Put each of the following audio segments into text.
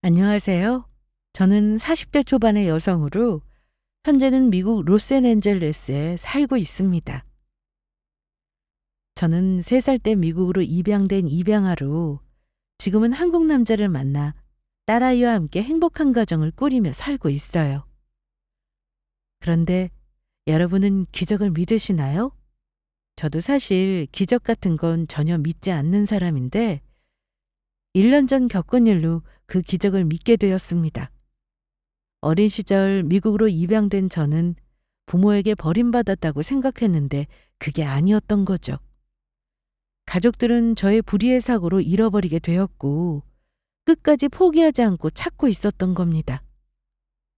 안녕하세요. 저는 40대 초반의 여성으로 현재는 미국 로스앤앤젤레스에 살고 있습니다. 저는 3살 때 미국으로 입양된 입양아로 지금은 한국 남자를 만나 딸아이와 함께 행복한 가정을 꾸리며 살고 있어요. 그런데 여러분은 기적을 믿으시나요? 저도 사실 기적 같은 건 전혀 믿지 않는 사람인데 1년 전 겪은 일로 그 기적을 믿게 되었습니다. 어린 시절 미국으로 입양된 저는 부모에게 버림받았다고 생각했는데 그게 아니었던 거죠. 가족들은 저의 불의의 사고로 잃어버리게 되었고 끝까지 포기하지 않고 찾고 있었던 겁니다.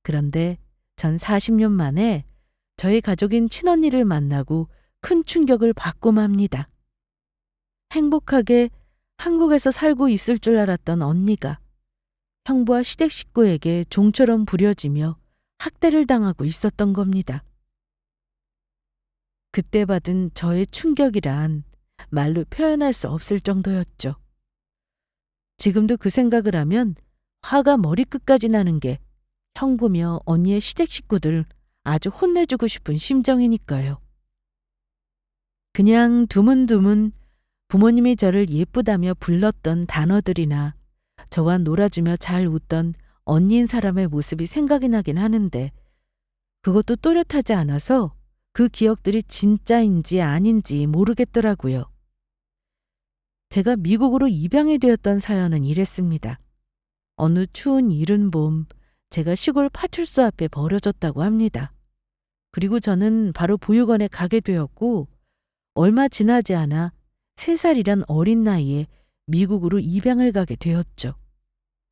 그런데 전 40년 만에 저희 가족인 친언니를 만나고 큰 충격을 받고 맙니다. 행복하게 한국에서 살고 있을 줄 알았던 언니가 형부와 시댁 식구에게 종처럼 부려지며 학대를 당하고 있었던 겁니다. 그때 받은 저의 충격이란 말로 표현할 수 없을 정도였죠. 지금도 그 생각을 하면 화가 머리끝까지 나는 게 형부며 언니의 시댁 식구들 아주 혼내주고 싶은 심정이니까요. 그냥 두문두문 부모님이 저를 예쁘다며 불렀던 단어들이나 저와 놀아주며 잘 웃던 언니인 사람의 모습이 생각이 나긴 하는데 그것도 또렷하지 않아서 그 기억들이 진짜인지 아닌지 모르겠더라고요. 제가 미국으로 입양이 되었던 사연은 이랬습니다. 어느 추운 이른 봄 제가 시골 파출소 앞에 버려졌다고 합니다. 그리고 저는 바로 보육원에 가게 되었고 얼마 지나지 않아 3살이란 어린 나이에 미국으로 입양을 가게 되었죠.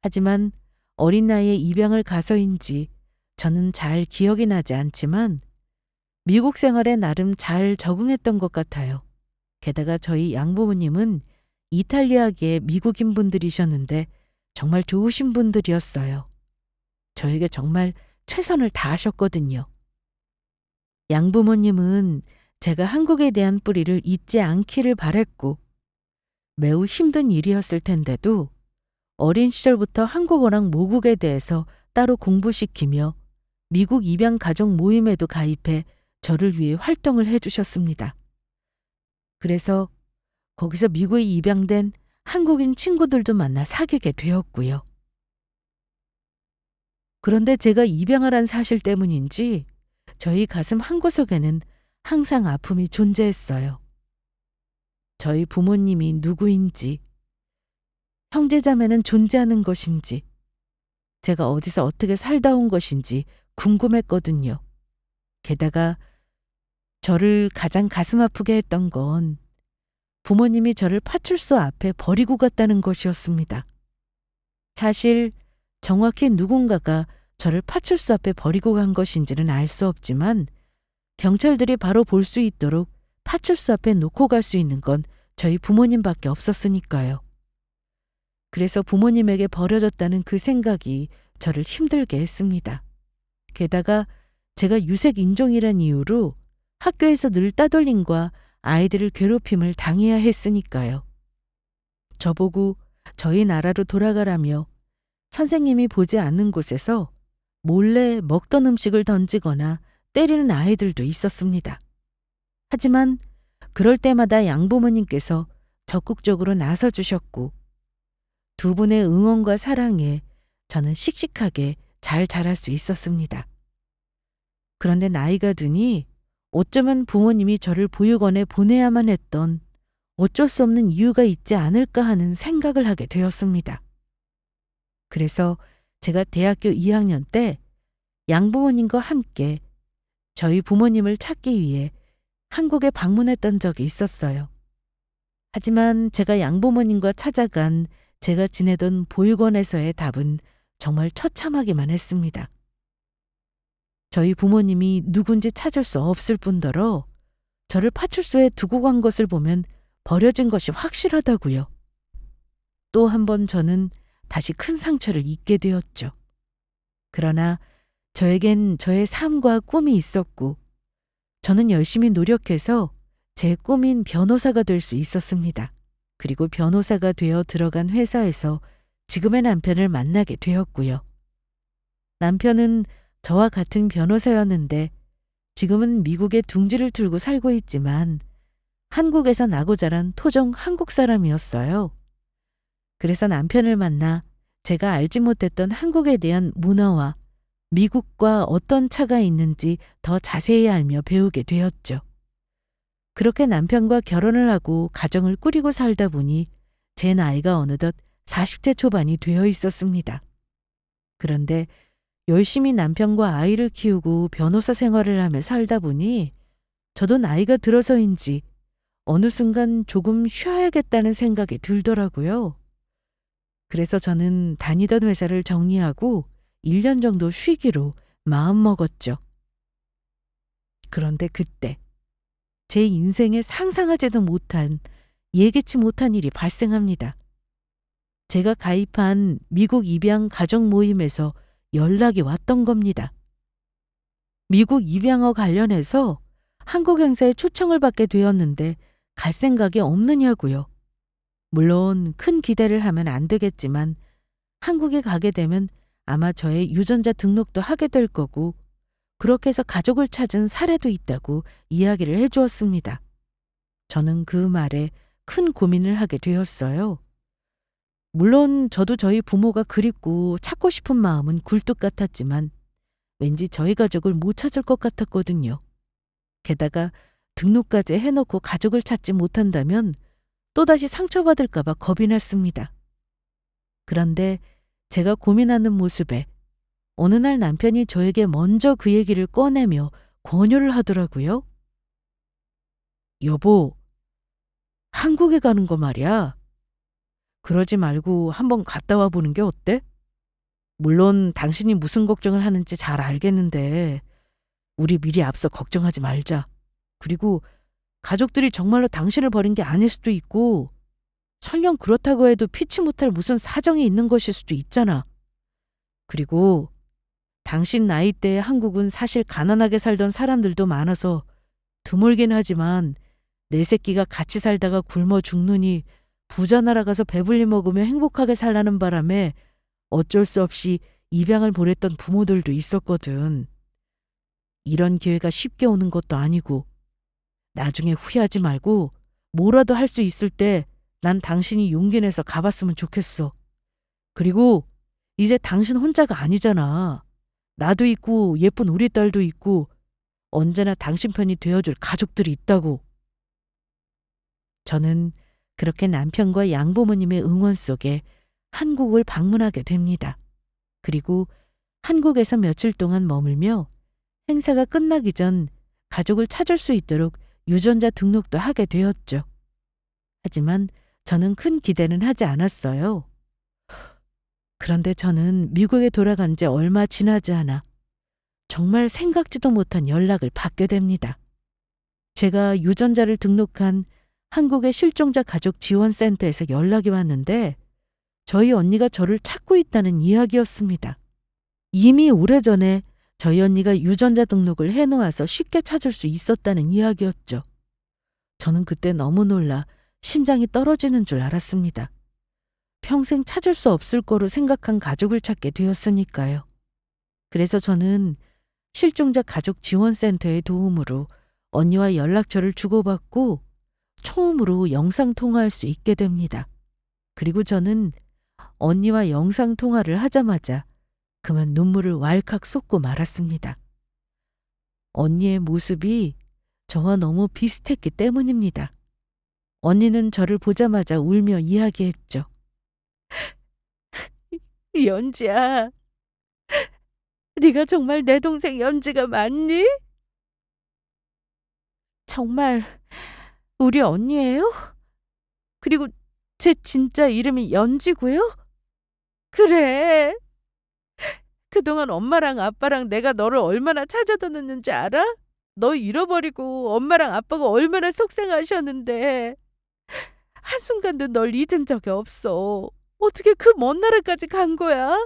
하지만 어린 나이에 입양을 가서인지 저는 잘 기억이 나지 않지만 미국 생활에 나름 잘 적응했던 것 같아요. 게다가 저희 양부모님은 이탈리아계 미국인 분들이셨는데 정말 좋으신 분들이었어요. 저에게 정말 최선을 다하셨거든요. 양부모님은 제가 한국에 대한 뿌리를 잊지 않기를 바랬고 매우 힘든 일이었을 텐데도 어린 시절부터 한국어랑 모국에 대해서 따로 공부시키며 미국 입양 가족 모임에도 가입해 저를 위해 활동을 해주셨습니다. 그래서 거기서 미국에 입양된 한국인 친구들도 만나 사귀게 되었고요. 그런데 제가 입양을 한 사실 때문인지 저희 가슴 한구석에는 항상 아픔이 존재했어요. 저희 부모님이 누구인지, 형제자매는 존재하는 것인지, 제가 어디서 어떻게 살다 온 것인지 궁금했거든요. 게다가 저를 가장 가슴 아프게 했던 건 부모님이 저를 파출소 앞에 버리고 갔다는 것이었습니다. 사실 정확히 누군가가 저를 파출소 앞에 버리고 간 것인지는 알 수 없지만 경찰들이 바로 볼 수 있도록 파출소 앞에 놓고 갈 수 있는 건 저희 부모님밖에 없었으니까요. 그래서 부모님에게 버려졌다는 그 생각이 저를 힘들게 했습니다. 게다가 제가 유색 인종이란 이유로 학교에서 늘 따돌림과 아이들을 괴롭힘을 당해야 했으니까요. 저보고 저희 나라로 돌아가라며 선생님이 보지 않는 곳에서 몰래 먹던 음식을 던지거나 때리는 아이들도 있었습니다. 하지만 그럴 때마다 양부모님께서 적극적으로 나서주셨고 두 분의 응원과 사랑에 저는 씩씩하게 잘 자랄 수 있었습니다. 그런데 나이가 드니 어쩌면 부모님이 저를 보육원에 보내야만 했던 어쩔 수 없는 이유가 있지 않을까 하는 생각을 하게 되었습니다. 그래서 제가 대학교 2학년 때 양부모님과 함께 저희 부모님을 찾기 위해 한국에 방문했던 적이 있었어요. 하지만 제가 양부모님과 찾아간 제가 지내던 보육원에서의 답은 정말 처참하기만 했습니다. 저희 부모님이 누군지 찾을 수 없을 뿐더러 저를 파출소에 두고 간 것을 보면 버려진 것이 확실하다고요. 또 한 번 저는 다시 큰 상처를 입게 되었죠. 그러나 저에겐 저의 삶과 꿈이 있었고 저는 열심히 노력해서 제 꿈인 변호사가 될 수 있었습니다. 그리고 변호사가 되어 들어간 회사에서 지금의 남편을 만나게 되었고요. 남편은 저와 같은 변호사였는데 지금은 미국에 둥지를 틀고 살고 있지만 한국에서 나고 자란 토종 한국 사람이었어요. 그래서 남편을 만나 제가 알지 못했던 한국에 대한 문화와 미국과 어떤 차가 있는지 더 자세히 알며 배우게 되었죠. 그렇게 남편과 결혼을 하고 가정을 꾸리고 살다 보니 제 나이가 어느덧 40대 초반이 되어 있었습니다. 그런데 열심히 남편과 아이를 키우고 변호사 생활을 하며 살다 보니 저도 나이가 들어서인지 어느 순간 조금 쉬어야겠다는 생각이 들더라고요. 그래서 저는 다니던 회사를 정리하고 1년 정도 쉬기로 마음먹었죠. 그런데 그때 제 인생에 상상하지도 못한 예기치 못한 일이 발생합니다. 제가 가입한 미국 입양 가족 모임에서 연락이 왔던 겁니다. 미국 입양어 관련해서 한국 행사에 초청을 받게 되었는데 갈 생각이 없느냐고요. 물론 큰 기대를 하면 안 되겠지만 한국에 가게 되면 아마 저의 유전자 등록도 하게 될 거고 그렇게 해서 가족을 찾은 사례도 있다고 이야기를 해주었습니다. 저는 그 말에 큰 고민을 하게 되었어요. 물론 저도 저희 부모가 그립고 찾고 싶은 마음은 굴뚝 같았지만 왠지 저희 가족을 못 찾을 것 같았거든요. 게다가 등록까지 해놓고 가족을 찾지 못한다면 또다시 상처받을까 봐 겁이 났습니다. 그런데 제가 고민하는 모습에 어느 날 남편이 저에게 먼저 그 얘기를 꺼내며 권유를 하더라고요. 여보, 한국에 가는 거 말이야. 그러지 말고 한번 갔다 와 보는 게 어때? 물론 당신이 무슨 걱정을 하는지 잘 알겠는데 우리 미리 앞서 걱정하지 말자. 그리고 가족들이 정말로 당신을 버린 게 아닐 수도 있고 설령 그렇다고 해도 피치 못할 무슨 사정이 있는 것일 수도 있잖아. 그리고 당신 나이대의 한국은 사실 가난하게 살던 사람들도 많아서 드물긴 하지만 내 새끼가 같이 살다가 굶어 죽느니 부자 나라 가서 배불리 먹으며 행복하게 살라는 바람에 어쩔 수 없이 입양을 보냈던 부모들도 있었거든. 이런 기회가 쉽게 오는 것도 아니고 나중에 후회하지 말고 뭐라도 할 수 있을 때 난 당신이 용기 내서 가봤으면 좋겠어. 그리고 이제 당신 혼자가 아니잖아. 나도 있고 예쁜 우리 딸도 있고 언제나 당신 편이 되어줄 가족들이 있다고. 저는 그렇게 남편과 양부모님의 응원 속에 한국을 방문하게 됩니다. 그리고 한국에서 며칠 동안 머물며 행사가 끝나기 전 가족을 찾을 수 있도록 유전자 등록도 하게 되었죠. 하지만 저는 큰 기대는 하지 않았어요. 그런데 저는 미국에 돌아간 지 얼마 지나지 않아 정말 생각지도 못한 연락을 받게 됩니다. 제가 유전자를 등록한 한국의 실종자 가족 지원센터에서 연락이 왔는데 저희 언니가 저를 찾고 있다는 이야기였습니다. 이미 오래전에 저희 언니가 유전자 등록을 해놓아서 쉽게 찾을 수 있었다는 이야기였죠. 저는 그때 너무 놀라 심장이 떨어지는 줄 알았습니다. 평생 찾을 수 없을 거로 생각한 가족을 찾게 되었으니까요. 그래서 저는 실종자 가족 지원센터의 도움으로 언니와 연락처를 주고받고 처음으로 영상통화할 수 있게 됩니다. 그리고 저는 언니와 영상통화를 하자마자 그만 눈물을 왈칵 쏟고 말았습니다. 언니의 모습이 저와 너무 비슷했기 때문입니다. 언니는 저를 보자마자 울며 이야기했죠. 연지야, 네가 정말 내 동생 연지가 맞니? 정말 우리 언니예요? 그리고 제 진짜 이름이 연지고요? 그래. 그동안 엄마랑 아빠랑 내가 너를 얼마나 찾아다녔는지 알아? 너 잃어버리고 엄마랑 아빠가 얼마나 속상하셨는데 한순간도 널 잊은 적이 없어. 어떻게 그 먼 나라까지 간 거야?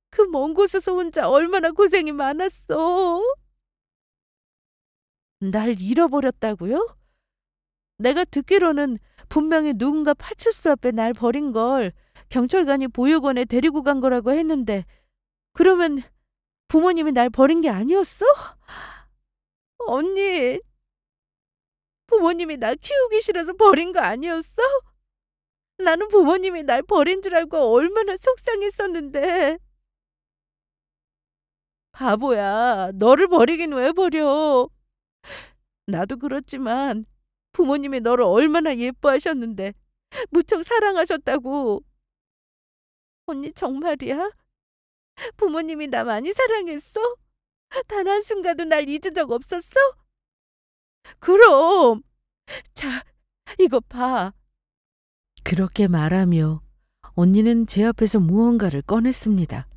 그 먼 곳에서 혼자 얼마나 고생이 많았어. 날 잃어버렸다고요? 내가 듣기로는 분명히 누군가 파출소 앞에 날 버린 걸 경찰관이 보육원에 데리고 간 거라고 했는데 그러면 부모님이 날 버린 게 아니었어? 언니, 부모님이 나 키우기 싫어서 버린 거 아니었어? 나는 부모님이 날 버린 줄 알고 얼마나 속상했었는데. 바보야, 너를 버리긴 왜 버려? 나도 그렇지만 부모님이 너를 얼마나 예뻐하셨는데 무척 사랑하셨다고. 언니 정말이야? 부모님이 나 많이 사랑했어? 단 한순간도 날 잊은 적 없었어? 그럼. 자, 이거 봐. 그렇게 말하며 언니는 제 앞에서 무언가를 꺼냈습니다.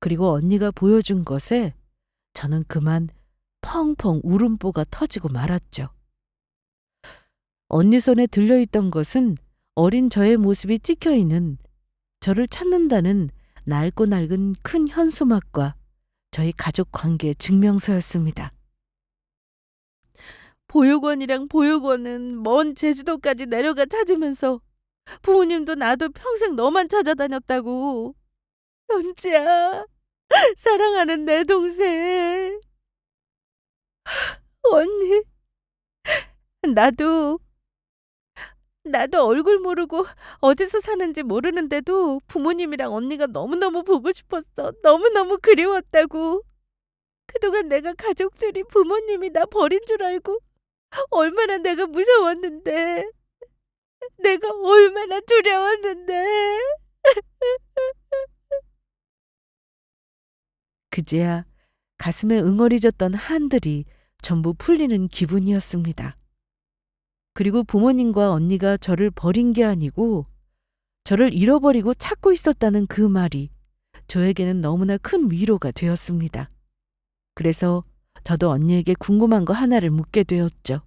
그리고 언니가 보여준 것에 저는 그만 펑펑 울음보가 터지고 말았죠. 언니 손에 들려있던 것은 어린 저의 모습이 찍혀있는, 저를 찾는다는 낡고 낡은 큰 현수막과 저희 가족 관계의 증명서였습니다. 보육원이랑 보육원은 먼 제주도까지 내려가 찾으면서 부모님도 나도 평생 너만 찾아다녔다고. 연지야, 사랑하는 내 동생. 언니, 나도 얼굴 모르고 어디서 사는지 모르는데도 부모님이랑 언니가 너무너무 보고 싶었어. 너무너무 그리웠다고. 그동안 내가 가족들이 부모님이 나 버린 줄 알고 얼마나 내가 무서웠는데. 내가 얼마나 두려웠는데. 그제야 가슴에 응어리졌던 한들이 전부 풀리는 기분이었습니다. 그리고 부모님과 언니가 저를 버린 게 아니고 저를 잃어버리고 찾고 있었다는 그 말이 저에게는 너무나 큰 위로가 되었습니다. 그래서 저도 언니에게 궁금한 거 하나를 묻게 되었죠.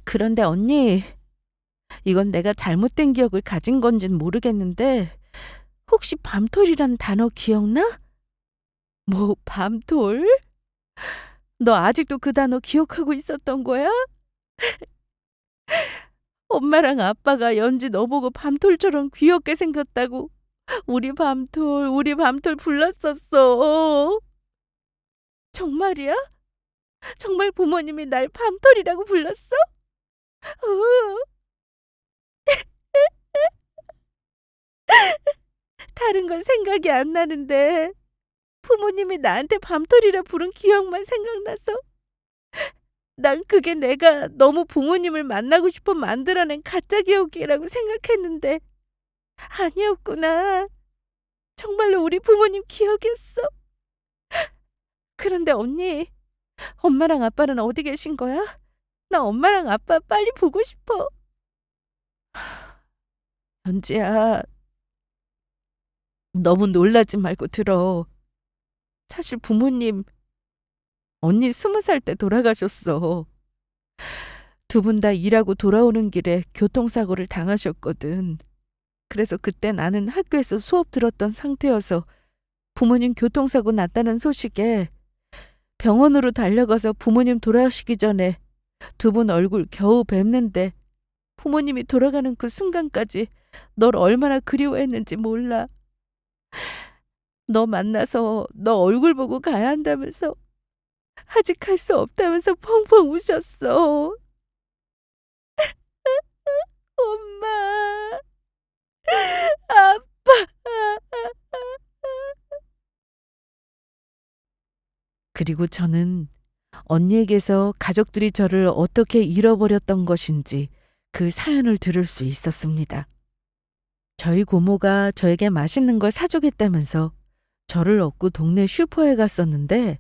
그런데 언니, 이건 내가 잘못된 기억을 가진 건진 모르겠는데 혹시 밤톨이란 단어 기억나? 뭐 밤톨? 너 아직도 그 단어 기억하고 있었던 거야? 엄마랑 아빠가 연지 너 보고 밤톨처럼 귀엽게 생겼다고 우리 밤톨 불렀었어. 정말이야? 정말 부모님이 날 밤톨이라고 불렀어? 어. 다른 건 생각이 안 나는데 부모님이 나한테 밤톨이라 부른 기억만 생각나서 난 그게 내가 너무 부모님을 만나고 싶어 만들어낸 가짜 기억이라고 생각했는데 아니었구나. 정말로 우리 부모님 기억이었어. 그런데 언니, 엄마랑 아빠는 어디 계신 거야? 나 엄마랑 아빠 빨리 보고 싶어. 연지야, 너무 놀라지 말고 들어. 사실 부모님, 언니 20살 때 돌아가셨어. 두 분 다 일하고 돌아오는 길에 교통사고를 당하셨거든. 그래서 그때 나는 학교에서 수업 들었던 상태여서 부모님 교통사고 났다는 소식에 병원으로 달려가서 부모님 돌아가시기 전에 두 분 얼굴 겨우 뵙는데 부모님이 돌아가는 그 순간까지 널 얼마나 그리워했는지 몰라. 너 만나서 너 얼굴 보고 가야 한다면서 아직 갈 수 없다면서 펑펑 우셨어. 엄마, 아빠. 그리고 저는 언니에게서 가족들이 저를 어떻게 잃어버렸던 것인지 그 사연을 들을 수 있었습니다. 저희 고모가 저에게 맛있는 걸 사주겠다면서 저를 얻고 동네 슈퍼에 갔었는데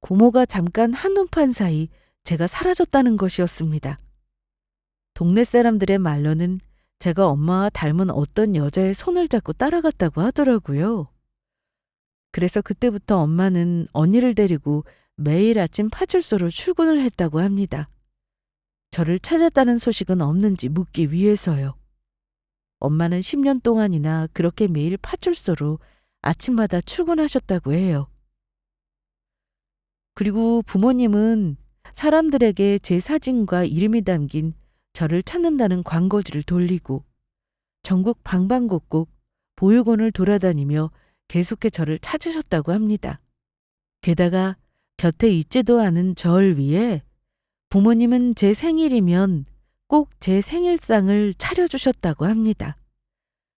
고모가 잠깐 한눈판 사이 제가 사라졌다는 것이었습니다. 동네 사람들의 말로는 제가 엄마와 닮은 어떤 여자의 손을 잡고 따라갔다고 하더라고요. 그래서 그때부터 엄마는 언니를 데리고 매일 아침 파출소로 출근을 했다고 합니다. 저를 찾았다는 소식은 없는지 묻기 위해서요. 엄마는 10년 동안이나 그렇게 매일 파출소로 아침마다 출근하셨다고 해요. 그리고 부모님은 사람들에게 제 사진과 이름이 담긴 저를 찾는다는 광고지를 돌리고 전국 방방곡곡 보육원을 돌아다니며 계속해 저를 찾으셨다고 합니다. 게다가 곁에 있지도 않은 절 위에 부모님은 제 생일이면 꼭 제 생일상을 차려주셨다고 합니다.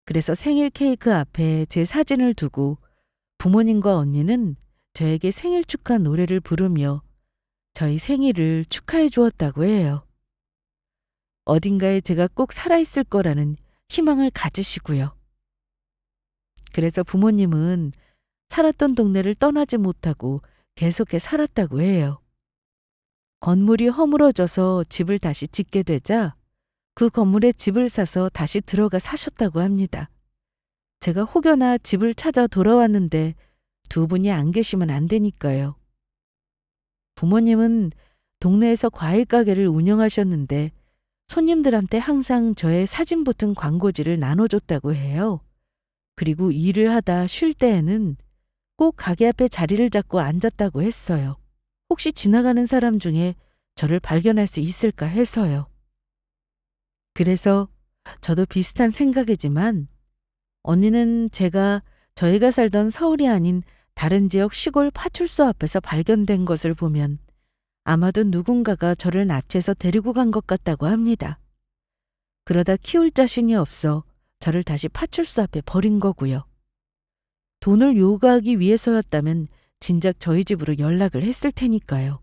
그래서 생일 케이크 앞에 제 사진을 두고 부모님과 언니는 저에게 생일 축하 노래를 부르며 저희 생일을 축하해 주었다고 해요. 어딘가에 제가 꼭 살아있을 거라는 희망을 가지시고요. 그래서 부모님은 살았던 동네를 떠나지 못하고 계속해 살았다고 해요. 건물이 허물어져서 집을 다시 짓게 되자 그 건물에 집을 사서 다시 들어가 사셨다고 합니다. 제가 혹여나 집을 찾아 돌아왔는데 두 분이 안 계시면 안 되니까요. 부모님은 동네에서 과일 가게를 운영하셨는데 손님들한테 항상 저의 사진 붙은 광고지를 나눠줬다고 해요. 그리고 일을 하다 쉴 때에는 꼭 가게 앞에 자리를 잡고 앉았다고 했어요. 혹시 지나가는 사람 중에 저를 발견할 수 있을까 해서요. 그래서 저도 비슷한 생각이지만 언니는 저희가 살던 서울이 아닌 다른 지역 시골 파출소 앞에서 발견된 것을 보면 아마도 누군가가 저를 납치해서 데리고 간 것 같다고 합니다. 그러다 키울 자신이 없어 저를 다시 파출소 앞에 버린 거고요. 돈을 요구하기 위해서였다면 진작 저희 집으로 연락을 했을 테니까요.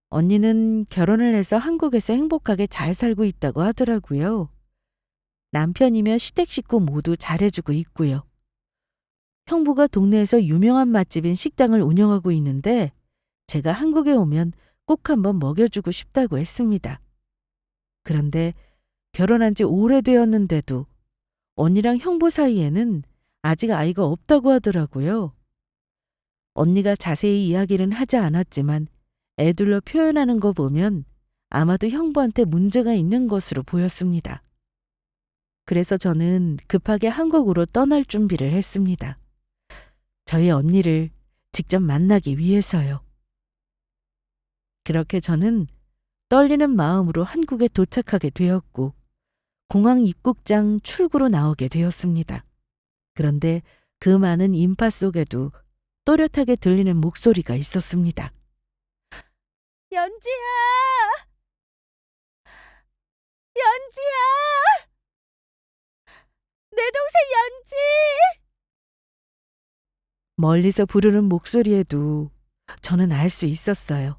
언니는 결혼을 해서 한국에서 행복하게 잘 살고 있다고 하더라고요. 남편이며 시댁 식구 모두 잘해주고 있고요. 형부가 동네에서 유명한 맛집인 식당을 운영하고 있는데 제가 한국에 오면 꼭 한번 먹여주고 싶다고 했습니다. 그런데 결혼한 지 오래되었는데도 언니랑 형부 사이에는 아직 아이가 없다고 하더라고요. 언니가 자세히 이야기는 하지 않았지만 애들로 표현하는 거 보면 아마도 형부한테 문제가 있는 것으로 보였습니다. 그래서 저는 급하게 한국으로 떠날 준비를 했습니다. 저희 언니를 직접 만나기 위해서요. 그렇게 저는 떨리는 마음으로 한국에 도착하게 되었고 공항 입국장 출구로 나오게 되었습니다. 그런데 그 많은 인파 속에도 또렷하게 들리는 목소리가 있었습니다. 연지야! 연지야! 내 동생 연지! 멀리서 부르는 목소리에도 저는 알 수 있었어요.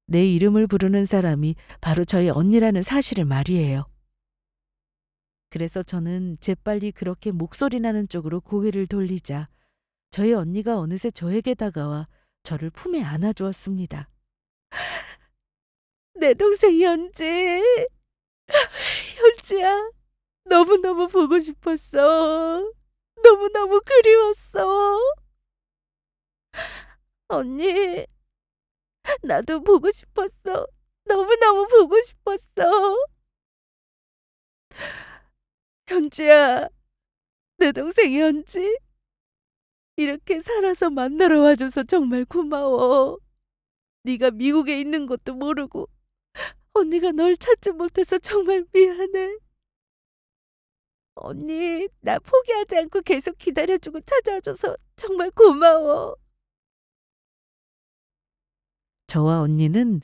내 이름을 부르는 사람이 바로 저희 언니라는 사실을 말이에요. 그래서 저는 재빨리 그렇게 목소리 나는 쪽으로 고개를 돌리자 저희 언니가 어느새 저에게 다가와 저를 품에 안아주었습니다. 내 동생 연지! 연지야, 너무너무 보고 싶었어. 너무너무 그리웠어. 언니, 나도 보고 싶었어. 너무너무 보고 싶었어. 현지야, 내 동생 현지. 이렇게 살아서 만나러 와줘서 정말 고마워. 네가 미국에 있는 것도 모르고 언니가 널 찾지 못해서 정말 미안해. 언니, 나 포기하지 않고 계속 기다려주고 찾아줘서 정말 고마워. 저와 언니는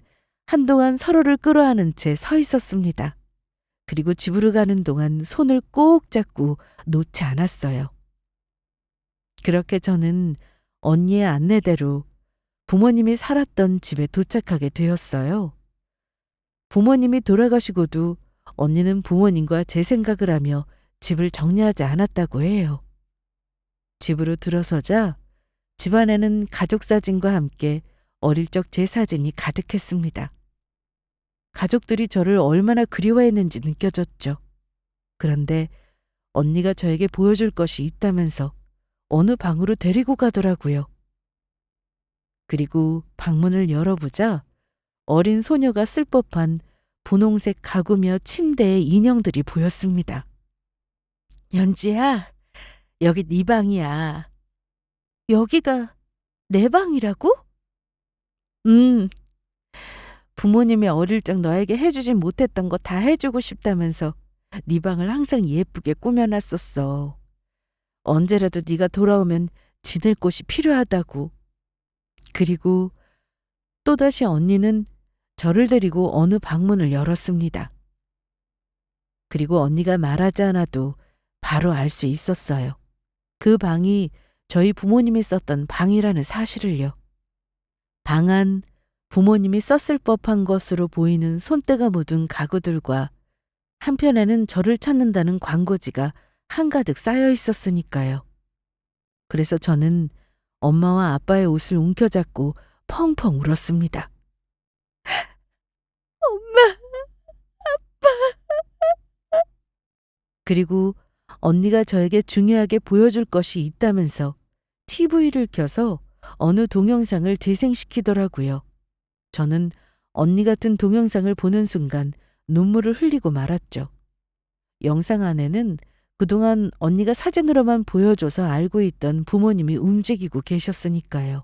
한동안 서로를 끌어안은 채 서 있었습니다. 그리고 집으로 가는 동안 손을 꼭 잡고 놓지 않았어요. 그렇게 저는 언니의 안내대로 부모님이 살았던 집에 도착하게 되었어요. 부모님이 돌아가시고도 언니는 부모님과 제 생각을 하며 집을 정리하지 않았다고 해요. 집으로 들어서자 집안에는 가족 사진과 함께 어릴 적 제 사진이 가득했습니다. 가족들이 저를 얼마나 그리워했는지 느껴졌죠. 그런데 언니가 저에게 보여줄 것이 있다면서 어느 방으로 데리고 가더라고요. 그리고 방문을 열어보자 어린 소녀가 쓸 법한 분홍색 가구며 침대의 인형들이 보였습니다. 연지야, 여기 네 방이야. 여기가 내 방이라고? 부모님이 어릴 적 너에게 해주지 못했던 거 다 해주고 싶다면서 네 방을 항상 예쁘게 꾸며놨었어. 언제라도 네가 돌아오면 지낼 곳이 필요하다고. 그리고 또다시 언니는 저를 데리고 어느 방문을 열었습니다. 그리고 언니가 말하지 않아도 바로 알 수 있었어요. 그 방이 저희 부모님이 썼던 방이라는 사실을요. 방 안 부모님이 썼을 법한 것으로 보이는 손때가 묻은 가구들과 한편에는 저를 찾는다는 광고지가 한가득 쌓여 있었으니까요. 그래서 저는 엄마와 아빠의 옷을 움켜잡고 펑펑 울었습니다. 엄마! 그리고 언니가 저에게 중요하게 보여줄 것이 있다면서 TV를 켜서 어느 동영상을 재생시키더라고요. 저는 언니 같은 동영상을 보는 순간 눈물을 흘리고 말았죠. 영상 안에는 그동안 언니가 사진으로만 보여줘서 알고 있던 부모님이 움직이고 계셨으니까요.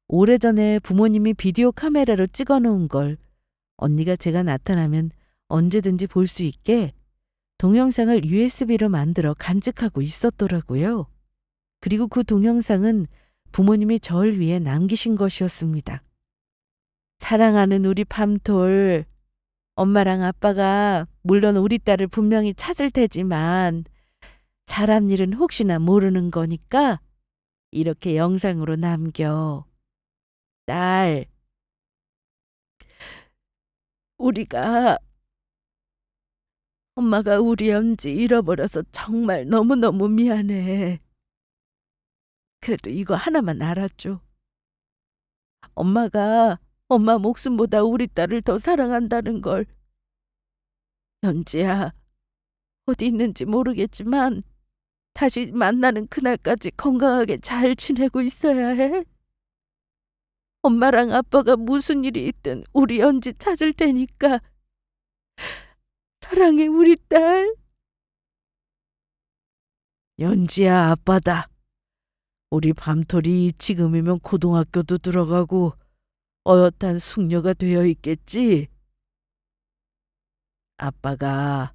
오래전에 부모님이 비디오 카메라로 찍어 놓은 걸 언니가 제가 나타나면 언제든지 볼 수 있게 동영상을 USB로 만들어 간직하고 있었더라고요. 그리고 그 동영상은 부모님이 절 위해 남기신 것이었습니다. 사랑하는 우리 밤톨, 엄마랑 아빠가 물론 우리 딸을 분명히 찾을 테지만 사람 일은 혹시나 모르는 거니까 이렇게 영상으로 남겨. 딸, 우리가 엄마가 우리 연지 잃어버려서 정말 너무너무 미안해. 그래도 이거 하나만 알아줘. 엄마가 엄마 목숨보다 우리 딸을 더 사랑한다는 걸. 연지야, 어디 있는지 모르겠지만 다시 만나는 그날까지 건강하게 잘 지내고 있어야 해. 엄마랑 아빠가 무슨 일이 있든 우리 연지 찾을 테니까. 사랑해, 우리 딸. 연지야, 아빠다. 우리 밤톨이 지금이면 고등학교도 들어가고 어엿한 숙녀가 되어 있겠지? 아빠가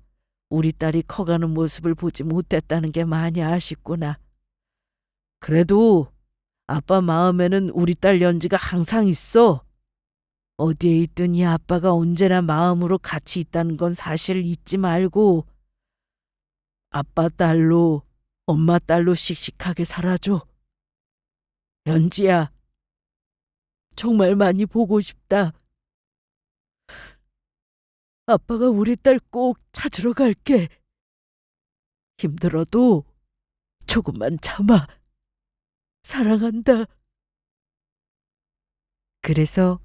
우리 딸이 커가는 모습을 보지 못했다는 게 많이 아쉽구나. 그래도 아빠 마음에는 우리 딸 연지가 항상 있어. 어디에 있든 이 아빠가 언제나 마음으로 같이 있다는 건 사실 잊지 말고 아빠 딸로 엄마 딸로 씩씩하게 살아줘. 연지야, 정말 많이 보고 싶다. 아빠가 우리 딸 꼭 찾으러 갈게. 힘들어도 조금만 참아. 사랑한다. 그래서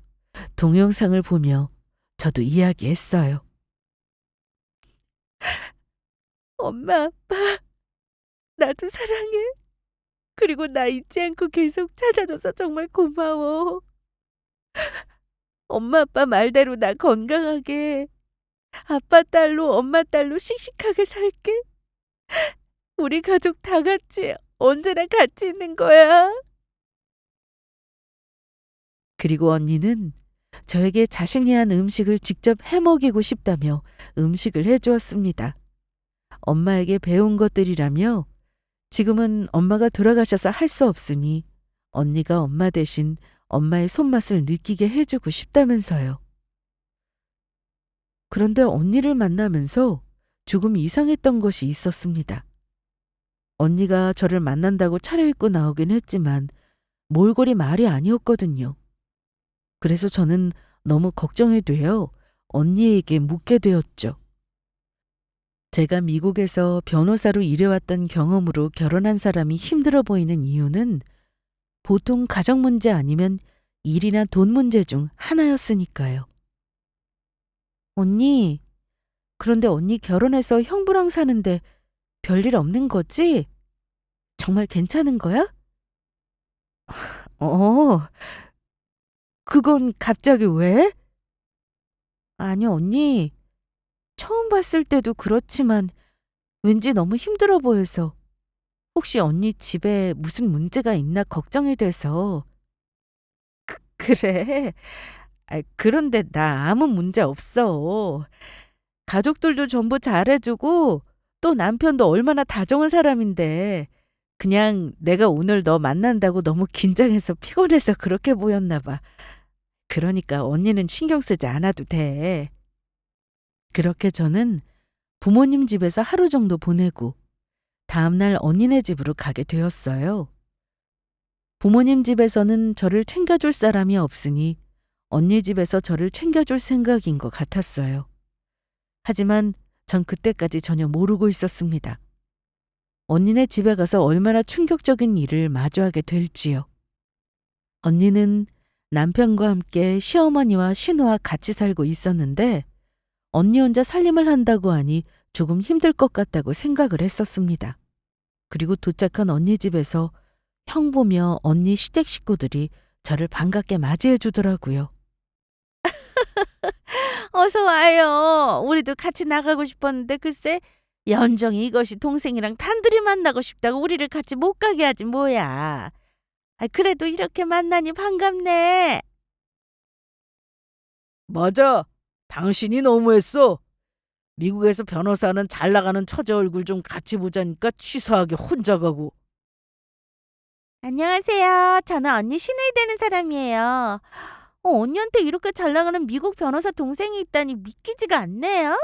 동영상을 보며 저도 이야기했어요. 엄마, 아빠, 나도 사랑해. 그리고 나 잊지 않고 계속 찾아줘서 정말 고마워. 엄마, 아빠 말대로 나 건강하게 아빠 딸로 엄마 딸로 씩씩하게 살게. 우리 가족 다 같이 언제나 같이 있는 거야. 그리고 언니는 저에게 자신이 한 음식을 직접 해 먹이고 싶다며 음식을 해 주었습니다. 엄마에게 배운 것들이라며 지금은 엄마가 돌아가셔서 할 수 없으니 언니가 엄마 대신 엄마의 손맛을 느끼게 해주고 싶다면서요. 그런데 언니를 만나면서 조금 이상했던 것이 있었습니다. 언니가 저를 만난다고 차려입고 나오긴 했지만 몰골이 말이 아니었거든요. 그래서 저는 너무 걱정이 되어 언니에게 묻게 되었죠. 제가 미국에서 변호사로 일해왔던 경험으로 결혼한 사람이 힘들어 보이는 이유는 보통 가정 문제 아니면 일이나 돈 문제 중 하나였으니까요. 언니, 그런데 언니 결혼해서 형부랑 사는데 별일 없는 거지? 정말 괜찮은 거야? 어, 그건 갑자기 왜? 아니, 언니, 처음 봤을 때도 그렇지만 왠지 너무 힘들어 보여서 혹시 언니 집에 무슨 문제가 있나 걱정이 돼서. 그래? 그런데 나 아무 문제 없어. 가족들도 전부 잘해주고 또 남편도 얼마나 다정한 사람인데 그냥 내가 오늘 너 만난다고 너무 긴장해서 피곤해서 그렇게 보였나 봐. 그러니까 언니는 신경 쓰지 않아도 돼. 그렇게 저는 부모님 집에서 하루 정도 보내고 다음날 언니네 집으로 가게 되었어요. 부모님 집에서는 저를 챙겨줄 사람이 없으니 언니 집에서 저를 챙겨줄 생각인 것 같았어요. 하지만 전 그때까지 전혀 모르고 있었습니다. 언니네 집에 가서 얼마나 충격적인 일을 마주하게 될지요. 언니는 남편과 함께 시어머니와 신우와 같이 살고 있었는데 언니 혼자 살림을 한다고 하니 조금 힘들 것 같다고 생각을 했었습니다. 그리고 도착한 언니 집에서 형부며 언니 시댁 식구들이 저를 반갑게 맞이해 주더라고요. 어서 와요. 우리도 같이 나가고 싶었는데 글쎄 연정이 이것이 동생이랑 단둘이 만나고 싶다고 우리를 같이 못 가게 하지 뭐야. 그래도 이렇게 만나니 반갑네. 맞아. 당신이 너무했어. 미국에서 변호사는 잘 나가는 처제 얼굴 좀 같이 보자니까 치사하게 혼자 가고. 안녕하세요. 저는 언니 신우이 되는 사람이에요. 언니한테 이렇게 잘 나가는 미국 변호사 동생이 있다니 믿기지가 않네요.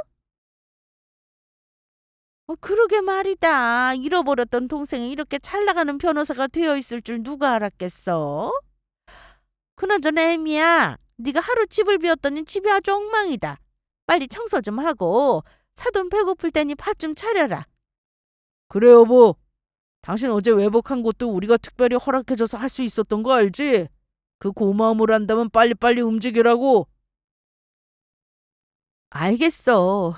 그러게 말이다. 잃어버렸던 동생이 이렇게 잘 나가는 변호사가 되어 있을 줄 누가 알았겠어? 그나저나 애미야, 네가 하루 집을 비웠더니 집이 아주 엉망이다. 빨리 청소 좀 하고 사돈 배고플 테니 밥 좀 차려라. 그래 여보. 당신 어제 외복한 것도 우리가 특별히 허락해줘서 할 수 있었던 거 알지? 그 고마움을 한다면 빨리빨리 움직이라고. 알겠어.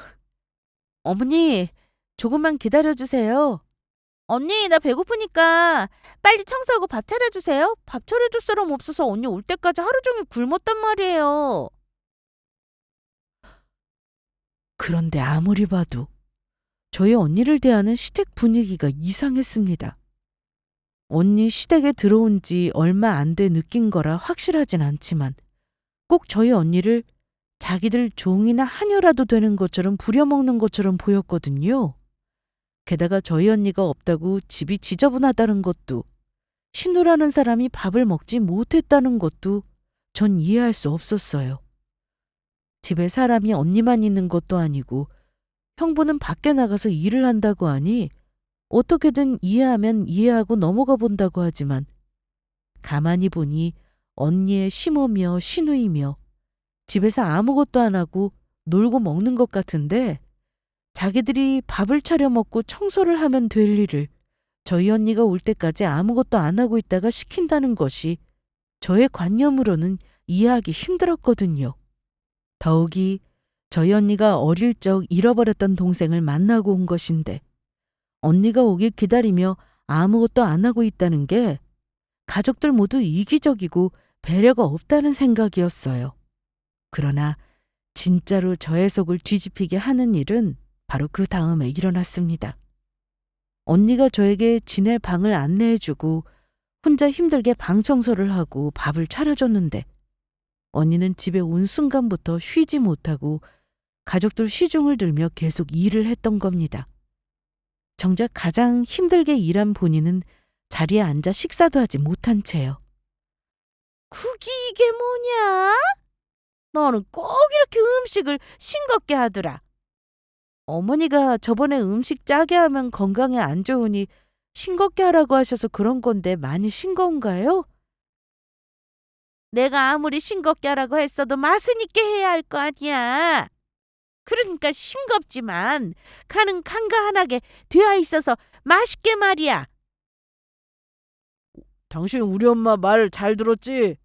어머니, 조금만 기다려주세요. 언니, 나 배고프니까 빨리 청소하고 밥 차려주세요. 밥 차려줄 사람 없어서 언니 올 때까지 하루 종일 굶었단 말이에요. 그런데 아무리 봐도 저희 언니를 대하는 시댁 분위기가 이상했습니다. 언니 시댁에 들어온 지 얼마 안 돼 느낀 거라 확실하진 않지만 꼭 저희 언니를 자기들 종이나 하녀라도 되는 것처럼 부려먹는 것처럼 보였거든요. 게다가 저희 언니가 없다고 집이 지저분하다는 것도 신우라는 사람이 밥을 먹지 못했다는 것도 전 이해할 수 없었어요. 집에 사람이 언니만 있는 것도 아니고 형부는 밖에 나가서 일을 한다고 하니 어떻게든 이해하면 이해하고 넘어가 본다고 하지만 가만히 보니 언니의 시모며 시누이며 집에서 아무것도 안 하고 놀고 먹는 것 같은데 자기들이 밥을 차려 먹고 청소를 하면 될 일을 저희 언니가 올 때까지 아무것도 안 하고 있다가 시킨다는 것이 저의 관념으로는 이해하기 힘들었거든요. 더욱이 저희 언니가 어릴 적 잃어버렸던 동생을 만나고 온 것인데 언니가 오길 기다리며 아무것도 안 하고 있다는 게 가족들 모두 이기적이고 배려가 없다는 생각이었어요. 그러나 진짜로 저의 속을 뒤집히게 하는 일은 바로 그 다음에 일어났습니다. 언니가 저에게 지낼 방을 안내해주고 혼자 힘들게 방 청소를 하고 밥을 차려줬는데 언니는 집에 온 순간부터 쉬지 못하고 가족들 시중을 들며 계속 일을 했던 겁니다. 정작 가장 힘들게 일한 본인은 자리에 앉아 식사도 하지 못한 채요. 그게 이게 뭐냐? 너는 꼭 이렇게 음식을 싱겁게 하더라. 어머니가 저번에 음식 짜게 하면 건강에 안 좋으니 싱겁게 하라고 하셔서 그런 건데 많이 싱거운가요? 내가 아무리 싱겁게 하라고 했어도 맛은 있게 해야 할 거 아니야. 그러니까 싱겁지만 간은 간간하게 되어 있어서 맛있게 말이야. 당신 우리 엄마 말 잘 들었지?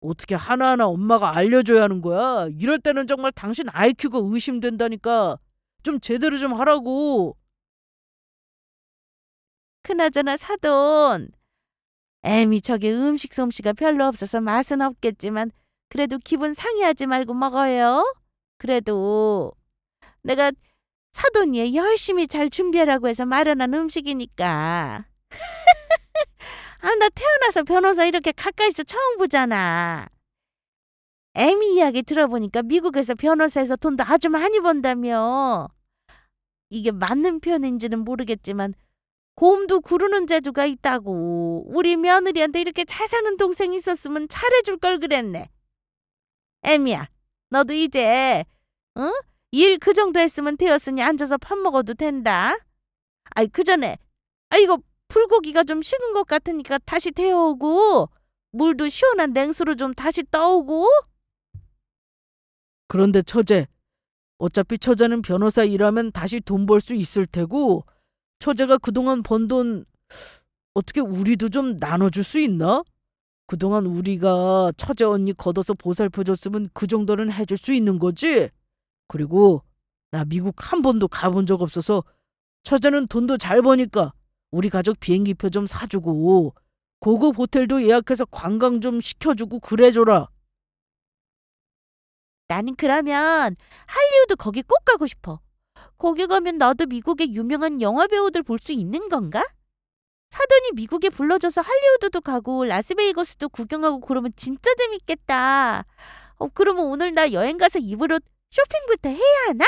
어떻게 하나하나 엄마가 알려줘야 하는 거야? 이럴 때는 정말 당신 IQ가 의심된다니까. 좀 제대로 좀 하라고. 그나저나 사돈, 애미 저게 음식 솜씨가 별로 없어서 맛은 없겠지만 그래도 기분 상해하지 말고 먹어요. 그래도 내가 사돈이 열심히 잘 준비하라고 해서 마련한 음식이니까. 나 태어나서 변호사 이렇게 가까이서 처음 보잖아. 애미 이야기 들어보니까 미국에서 변호사에서 돈도 아주 많이 번다며. 이게 맞는 편인지는 모르겠지만 곰도 구르는 재주가 있다고. 우리 며느리한테 이렇게 잘 사는 동생이 있었으면 잘해줄 걸 그랬네. 애미야, 너도 이제 응? 일 그 정도 했으면 되었으니 앉아서 밥 먹어도 된다. 아이 그 전에 이거 불고기가 좀 식은 것 같으니까 다시 데워오고 물도 시원한 냉수로 좀 다시 떠오고. 그런데 처제, 어차피 처제는 변호사 일하면 다시 돈 벌 수 있을 테고 처제가 그동안 번 돈 어떻게 우리도 좀 나눠줄 수 있나? 그동안 우리가 처제 언니 걷어서 보살펴줬으면 그 정도는 해줄 수 있는 거지? 그리고 나 미국 한 번도 가본 적 없어서 처제는 돈도 잘 버니까 우리 가족 비행기표 좀 사주고 고급 호텔도 예약해서 관광 좀 시켜주고 그래줘라. 나는 그러면 할리우드 거기 꼭 가고 싶어. 거기 가면 나도 미국의 유명한 영화 배우들 볼 수 있는 건가? 사돈이 미국에 불러줘서 할리우드도 가고 라스베이거스도 구경하고 그러면 진짜 재밌겠다. 그러면 오늘 나 여행 가서 입을 옷 쇼핑부터 해야 하나?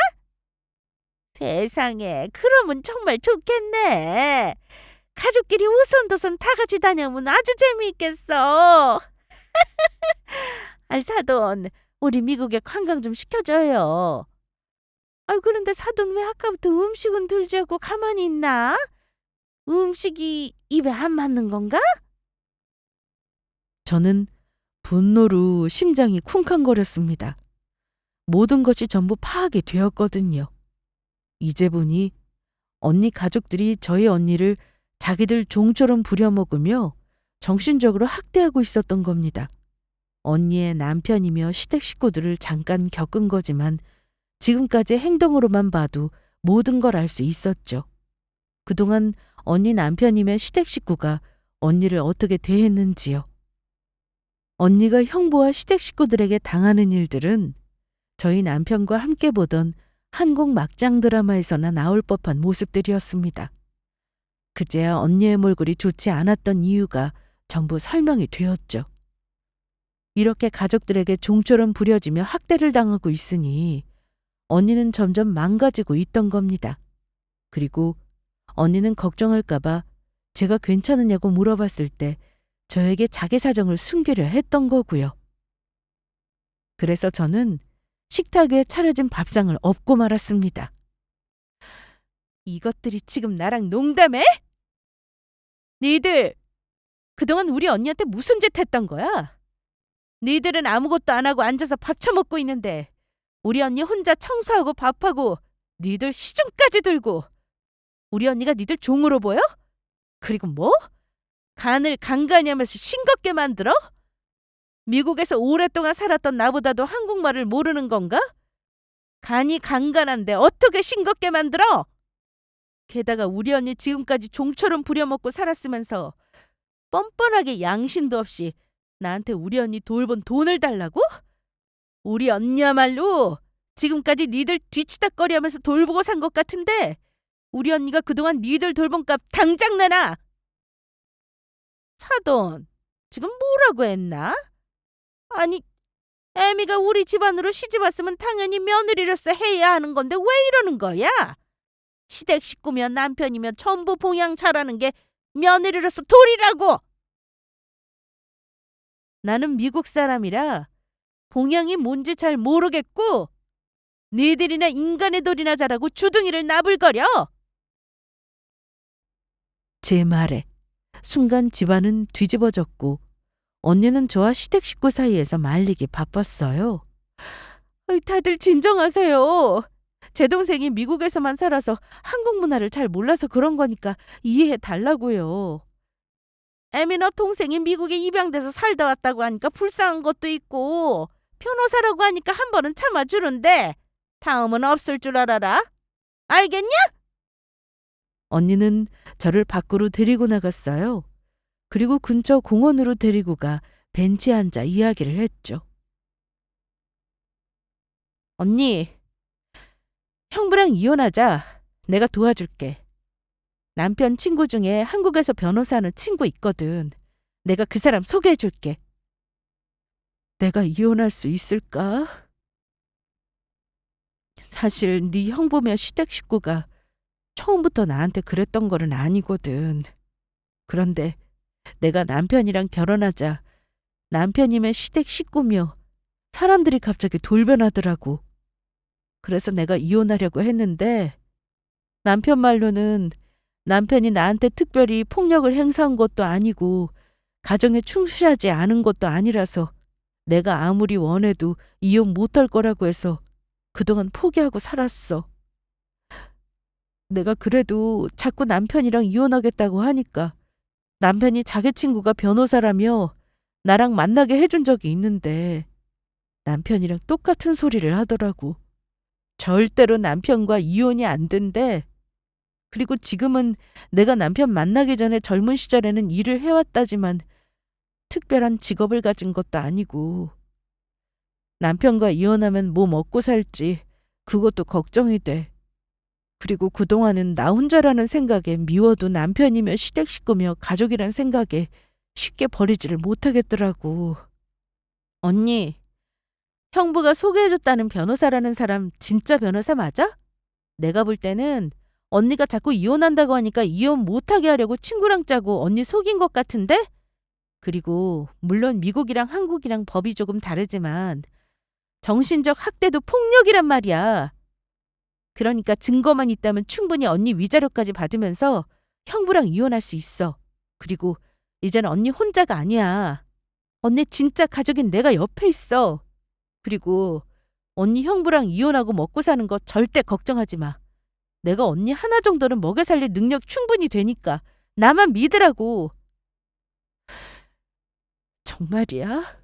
세상에, 그러면 정말 좋겠네. 가족끼리 오손도손 다 같이 다녀오면 아주 재미있겠어. 사돈, 우리 미국에 관광 좀 시켜줘요. 그런데 사돈 왜 아까부터 음식은 들지 않고 가만히 있나? 음식이 입에 안 맞는 건가? 저는 분노로 심장이 쿵쾅거렸습니다. 모든 것이 전부 파악이 되었거든요. 이제 보니 언니 가족들이 저희 언니를 자기들 종처럼 부려먹으며 정신적으로 학대하고 있었던 겁니다. 언니의 남편이며 시댁 식구들을 잠깐 겪은 거지만 지금까지 행동으로만 봐도 모든 걸 알 수 있었죠. 그동안 언니 남편이며 시댁 식구가 언니를 어떻게 대했는지요. 언니가 형부와 시댁 식구들에게 당하는 일들은 저희 남편과 함께 보던 한국 막장 드라마에서나 나올 법한 모습들이었습니다. 그제야 언니의 몰골이 좋지 않았던 이유가 전부 설명이 되었죠. 이렇게 가족들에게 종처럼 부려지며 학대를 당하고 있으니 언니는 점점 망가지고 있던 겁니다. 그리고 언니는 걱정할까봐 제가 괜찮으냐고 물어봤을 때 저에게 자기 사정을 숨기려 했던 거고요. 그래서 저는 식탁 위에 차려진 밥상을 엎고 말았습니다. 이것들이 지금 나랑 농담해? 니들 그동안 우리 언니한테 무슨 짓 했던 거야? 니들은 아무것도 안 하고 앉아서 밥 처먹고 있는데 우리 언니 혼자 청소하고 밥하고 니들 시중까지 들고 우리 언니가 니들 종으로 보여? 그리고 뭐? 간을 간간히 하면서 싱겁게 만들어? 미국에서 오랫동안 살았던 나보다도 한국말을 모르는 건가? 간이 간간한데 어떻게 싱겁게 만들어? 게다가 우리 언니 지금까지 종처럼 부려먹고 살았으면서 뻔뻔하게 양심도 없이 나한테 우리 언니 돌본 돈을 달라고? 우리 언니야말로 지금까지 니들 뒤치다꺼리하면서 돌보고 산 것 같은데 우리 언니가 그동안 니들 돌본 값 당장 내놔! 사돈, 지금 뭐라고 했나? 아니, 애미가 우리 집안으로 시집 왔으면 당연히 며느리로서 해야 하는 건데 왜 이러는 거야? 시댁 식구며 남편이며 전부 봉양 잘하는 게 며느리로서 도리라고! 나는 미국 사람이라 봉양이 뭔지 잘 모르겠고 니들이나 인간의 돌이나 잘하고 주둥이를 나불거려! 제 말에 순간 집안은 뒤집어졌고 언니는 저와 시댁 식구 사이에서 말리기 바빴어요. 다들 진정하세요. 제 동생이 미국에서만 살아서 한국 문화를 잘 몰라서 그런 거니까 이해해 달라고요. 애미너 동생이 미국에 입양돼서 살다 왔다고 하니까 불쌍한 것도 있고 변호사라고 하니까 한 번은 참아주는데 다음은 없을 줄 알아라. 알겠냐? 언니는 저를 밖으로 데리고 나갔어요. 그리고 근처 공원으로 데리고 가 벤치에 앉아 이야기를 했죠. 언니, 형부랑 이혼하자. 내가 도와줄게. 남편 친구 중에 한국에서 변호사 하는 친구 있거든. 내가 그 사람 소개해줄게. 내가 이혼할 수 있을까? 사실 네 형부며 시댁 식구가 처음부터 나한테 그랬던 거는 아니거든. 그런데 내가 남편이랑 결혼하자 남편이면 시댁 식구며 사람들이 갑자기 돌변하더라고. 그래서 내가 이혼하려고 했는데 남편 말로는 남편이 나한테 특별히 폭력을 행사한 것도 아니고 가정에 충실하지 않은 것도 아니라서 내가 아무리 원해도 이혼 못할 거라고 해서 그동안 포기하고 살았어. 내가 그래도 자꾸 남편이랑 이혼하겠다고 하니까 남편이 자기 친구가 변호사라며 나랑 만나게 해준 적이 있는데 남편이랑 똑같은 소리를 하더라고. 절대로 남편과 이혼이 안 된대. 그리고 지금은 내가 남편 만나기 전에 젊은 시절에는 일을 해왔다지만 특별한 직업을 가진 것도 아니고 남편과 이혼하면 뭐 먹고 살지 그것도 걱정이 돼. 그리고 그동안은 나 혼자라는 생각에 미워도 남편이며 시댁 식구며 가족이란 생각에 쉽게 버리지를 못하겠더라고. 언니, 형부가 소개해줬다는 변호사라는 사람 진짜 변호사 맞아? 내가 볼 때는 언니가 자꾸 이혼한다고 하니까 이혼 못하게 하려고 친구랑 짜고 언니 속인 것 같은데? 그리고 물론 미국이랑 한국이랑 법이 조금 다르지만 정신적 학대도 폭력이란 말이야. 그러니까 증거만 있다면 충분히 언니 위자료까지 받으면서 형부랑 이혼할 수 있어. 그리고 이젠 언니 혼자가 아니야. 언니 진짜 가족인 내가 옆에 있어. 그리고 언니 형부랑 이혼하고 먹고 사는 거 절대 걱정하지 마. 내가 언니 하나 정도는 먹여 살릴 능력 충분히 되니까 나만 믿으라고. 정말이야?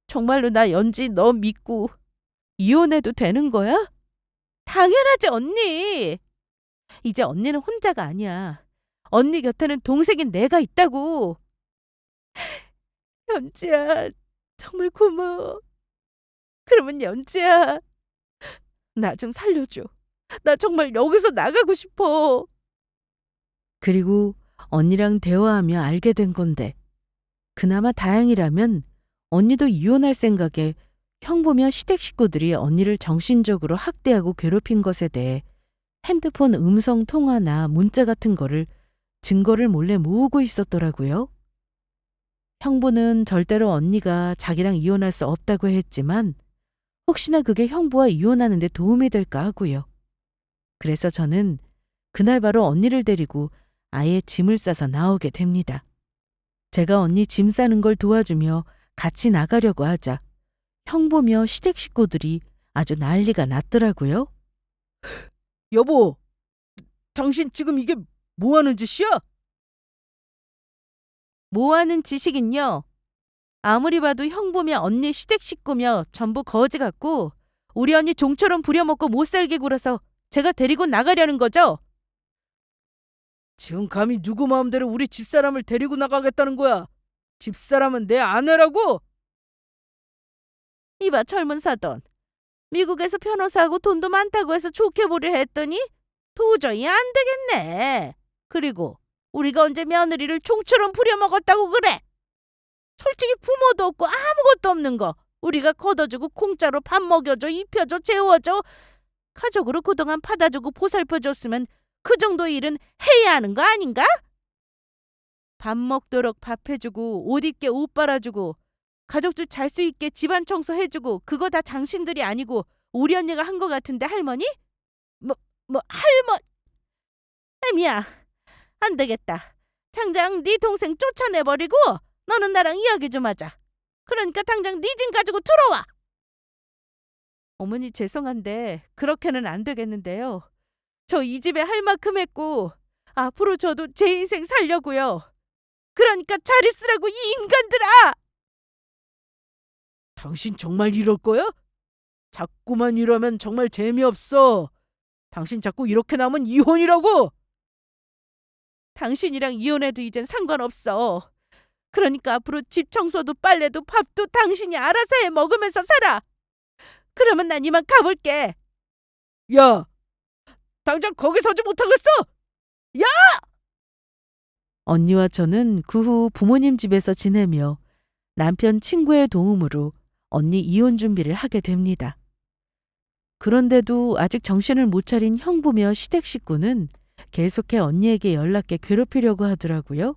정말로 나 연지 너 믿고 이혼해도 되는 거야? 당연하지 언니. 이제 언니는 혼자가 아니야. 언니 곁에는 동생인 내가 있다고. 연지야, 정말 고마워. 그러면 연지야, 나 좀 살려줘. 나 정말 여기서 나가고 싶어. 그리고 언니랑 대화하며 알게 된 건데 그나마 다행이라면 언니도 이혼할 생각에 형부며 시댁 식구들이 언니를 정신적으로 학대하고 괴롭힌 것에 대해 핸드폰 음성 통화나 문자 같은 거를 증거를 몰래 모으고 있었더라고요. 형부는 절대로 언니가 자기랑 이혼할 수 없다고 했지만 혹시나 그게 형부와 이혼하는 데 도움이 될까 하고요. 그래서 저는 그날 바로 언니를 데리고 아예 짐을 싸서 나오게 됩니다. 제가 언니 짐 싸는 걸 도와주며 같이 나가려고 하자 형부며 시댁 식구들이 아주 난리가 났더라고요. 여보, 당신 지금 이게 뭐 하는 짓이야? 뭐 하는 짓이긴요. 아무리 봐도 형부며 언니 시댁 식구며 전부 거지 같고 우리 언니 종처럼 부려먹고 못 살게 굴어서 제가 데리고 나가려는 거죠? 지금 감히 누구 마음대로 우리 집사람을 데리고 나가겠다는 거야? 집사람은 내 아내라고? 이봐 젊은 사돈. 미국에서 변호사하고 돈도 많다고 해서 좋게 보려 했더니 도저히 안 되겠네. 그리고 우리가 언제 며느리를 종처럼 부려먹었다고 그래? 솔직히 부모도 없고 아무것도 없는 거 우리가 걷어주고 공짜로 밥 먹여줘 입혀줘 재워줘 가족으로 그동안 받아주고 보살펴줬으면 그 정도 일은 해야 하는 거 아닌가? 밥 먹도록 밥 해주고 옷 입게 옷 빨아주고 가족들 잘 수 있게 집안 청소해주고 그거 다 당신들이 아니고 우리 언니가 한 거 같은데 할머니? 할머니? 애미야 안 되겠다. 당장 네 동생 쫓아내버리고 너는 나랑 이야기 좀 하자. 그러니까 당장 네 짐 가지고 들어와. 어머니 죄송한데 그렇게는 안 되겠는데요. 저 이 집에 할 만큼 했고 앞으로 저도 제 인생 살려고요. 그러니까 잘 있으라고 이 인간들아. 당신 정말 이럴 거야? 자꾸만 이러면 정말 재미없어. 당신 자꾸 이렇게 나면 이혼이라고. 당신이랑 이혼해도 이젠 상관없어. 그러니까 앞으로 집 청소도 빨래도 밥도 당신이 알아서 해 먹으면서 살아. 그러면 난 이만 가볼게. 야, 당장 거기 서지 못하겠어? 야! 언니와 저는 그 후 부모님 집에서 지내며 남편 친구의 도움으로 언니 이혼 준비를 하게 됩니다. 그런데도 아직 정신을 못 차린 형부며 시댁 식구는 계속해 언니에게 연락해 괴롭히려고 하더라고요.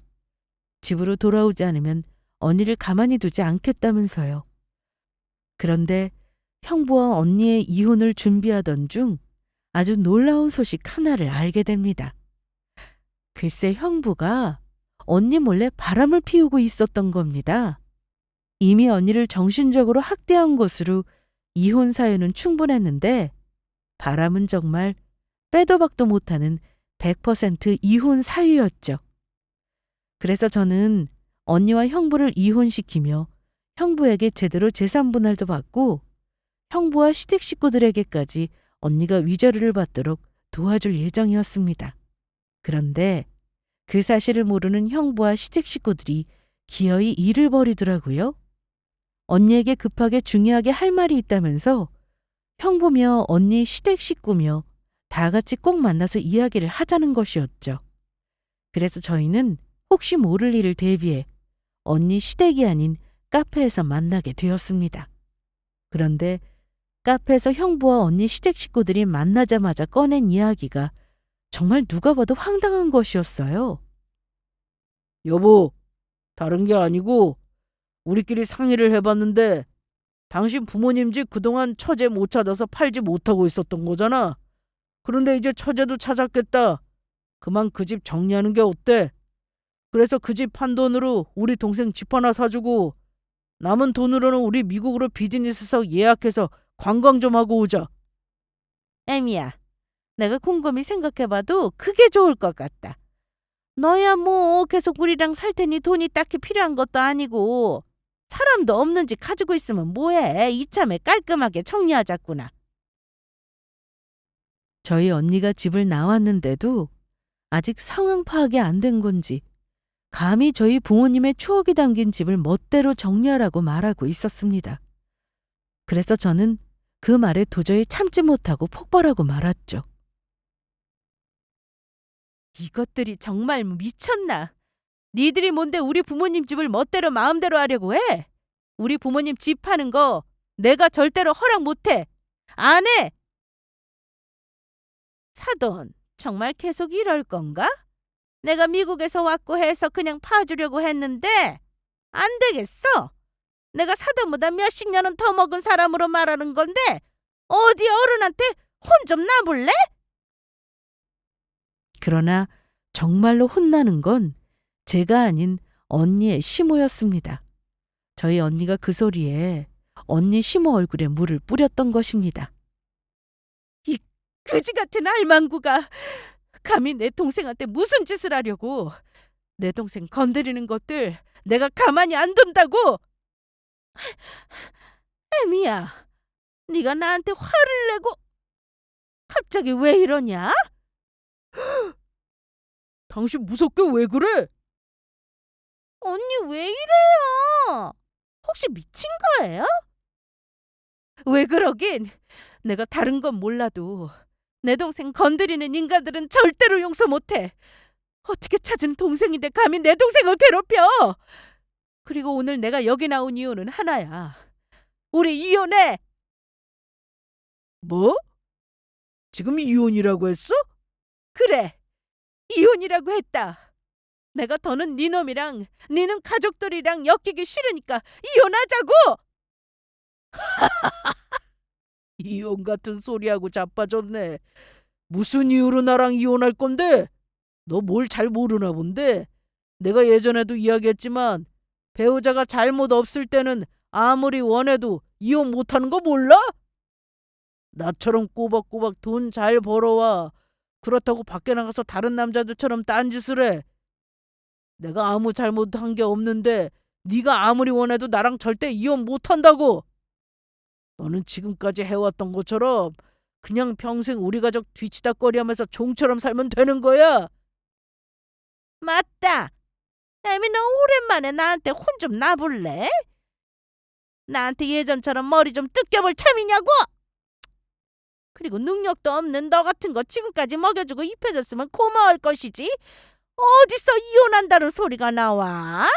집으로 돌아오지 않으면 언니를 가만히 두지 않겠다면서요. 그런데 형부와 언니의 이혼을 준비하던 중 아주 놀라운 소식 하나를 알게 됩니다. 글쎄 형부가 언니 몰래 바람을 피우고 있었던 겁니다. 이미 언니를 정신적으로 학대한 것으로 이혼 사유는 충분했는데 바람은 정말 빼도 박도 못하는 100% 이혼 사유였죠. 그래서 저는 언니와 형부를 이혼시키며 형부에게 제대로 재산 분할도 받고 형부와 시댁 식구들에게까지 언니가 위자료를 받도록 도와줄 예정이었습니다. 그런데 그 사실을 모르는 형부와 시댁 식구들이 기어이 일을 벌이더라고요. 언니에게 급하게 중요하게 할 말이 있다면서 형부며 언니 시댁 식구며 다 같이 꼭 만나서 이야기를 하자는 것이었죠. 그래서 저희는 혹시 모를 일을 대비해 언니 시댁이 아닌 카페에서 만나게 되었습니다. 그런데 카페에서 형부와 언니 시댁 식구들이 만나자마자 꺼낸 이야기가 정말 누가 봐도 황당한 것이었어요. 여보, 다른 게 아니고 우리끼리 상의를 해봤는데 당신 부모님 집 그동안 처제 못 찾아서 팔지 못하고 있었던 거잖아. 그런데 이제 처제도 찾았겠다. 그만 그 집 정리하는 게 어때? 그래서 그 집 판 돈으로 우리 동생 집 하나 사주고 남은 돈으로는 우리 미국으로 비즈니스석 예약해서 관광 좀 하고 오자. 애미야, 내가 곰곰이 생각해봐도 그게 좋을 것 같다. 너야 뭐 계속 우리랑 살 테니 돈이 딱히 필요한 것도 아니고 사람도 없는 집 가지고 있으면 뭐해. 이참에 깔끔하게 정리하자꾸나. 저희 언니가 집을 나왔는데도 아직 상황 파악이 안 된 건지 감히 저희 부모님의 추억이 담긴 집을 멋대로 정리하라고 말하고 있었습니다. 그래서 저는 그 말에 도저히 참지 못하고 폭발하고 말았죠. 이것들이 정말 미쳤나? 니들이 뭔데 우리 부모님 집을 멋대로 마음대로 하려고 해? 우리 부모님 집 파는 거 내가 절대로 허락 못해. 안 해! 사돈, 정말 계속 이럴 건가? 내가 미국에서 왔고 해서 그냥 파주려고 했는데 안 되겠어. 내가 사돈보다 몇십 년은 더 먹은 사람으로 말하는 건데 어디 어른한테 혼 좀 나볼래? 그러나 정말로 혼나는 건 제가 아닌 언니의 시모였습니다. 저희 언니가 그 소리에 언니 시모 얼굴에 물을 뿌렸던 것입니다. 이 그지 같은 알망구가 감히 내 동생한테 무슨 짓을 하려고. 내 동생 건드리는 것들 내가 가만히 안 둔다고. 애미야, 네가 나한테 화를 내고 갑자기 왜 이러냐? 당신 무섭게 왜 그래? 언니 왜 이래요? 혹시 미친 거예요? 왜 그러긴. 내가 다른 건 몰라도 내 동생 건드리는 인간들은 절대로 용서 못해. 어떻게 찾은 동생인데 감히 내 동생을 괴롭혀. 그리고 오늘 내가 여기 나온 이유는 하나야. 우리 이혼해. 뭐? 지금 이혼이라고 했어? 그래, 이혼이라고 했다. 내가 더는 네 놈이랑 니는 가족들이랑 엮이기 싫으니까 이혼하자고. 이혼 같은 소리하고 자빠졌네. 무슨 이유로 나랑 이혼할 건데? 너 뭘 잘 모르나 본데? 내가 예전에도 이야기했지만 배우자가 잘못 없을 때는 아무리 원해도 이혼 못하는 거 몰라? 나처럼 꼬박꼬박 돈 잘 벌어와. 그렇다고 밖에 나가서 다른 남자들처럼 딴짓을 해. 내가 아무 잘못한 게 없는데 네가 아무리 원해도 나랑 절대 이혼 못한다고. 너는 지금까지 해왔던 것처럼 그냥 평생 우리 가족 뒤치다꺼리하면서 종처럼 살면 되는 거야. 맞다. 애미 너 오랜만에 나한테 혼 좀 나볼래? 나한테 예전처럼 머리 좀 뜯겨볼 참이냐고? 그리고 능력도 없는 너 같은 거 지금까지 먹여주고 입혀줬으면 고마울 것이지. 어디서 이혼한다는 소리가 나와?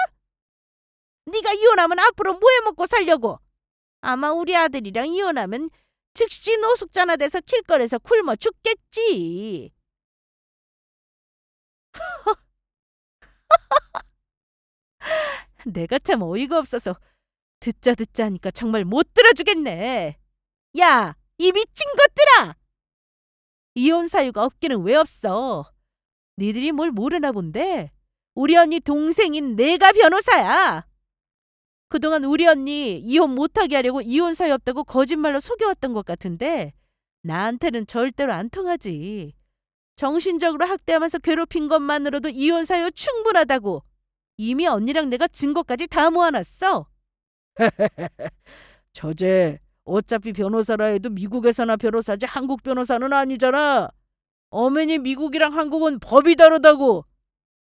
네가 이혼하면 앞으로 뭐 해먹고 살려고? 아마 우리 아들이랑 이혼하면 즉시 노숙자나 돼서 길거리에서 굶어 죽겠지. 내가 참 어이가 없어서 듣자 하니까 정말 못 들어주겠네. 야, 이 미친 것들아! 이혼 사유가 없기는 왜 없어? 니들이 뭘 모르나 본데 우리 언니 동생인 내가 변호사야. 그동안 우리 언니 이혼 못하게 하려고 이혼 사유 없다고 거짓말로 속여왔던 것 같은데 나한테는 절대로 안 통하지. 정신적으로 학대하면서 괴롭힌 것만으로도 이혼 사유 충분하다고. 이미 언니랑 내가 증거까지 다 모아놨어. 저제 어차피 변호사라 해도 미국에서나 변호사지 한국 변호사는 아니잖아. 어머니 미국이랑 한국은 법이 다르다고.